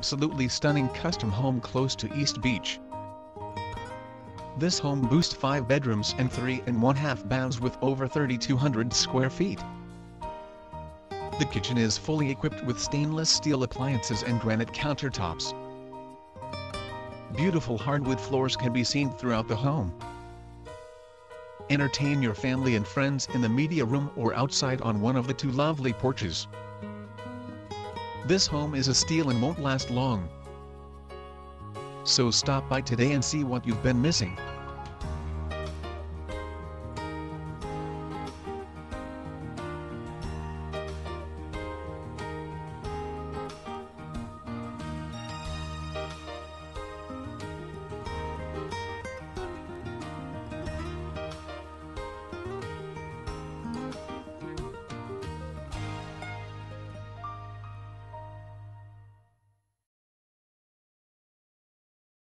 absolutely stunning custom home close to East Beach. This home boasts 5 bedrooms and 3.5 baths with over 3,200 square feet. The kitchen is fully equipped with stainless steel appliances and granite countertops. Beautiful hardwood floors can be seen throughout the home. Entertain your family and friends in the media room or outside on one of the 2 lovely porches. This home is a steal and won't last long. So stop by today and see what you've been missing.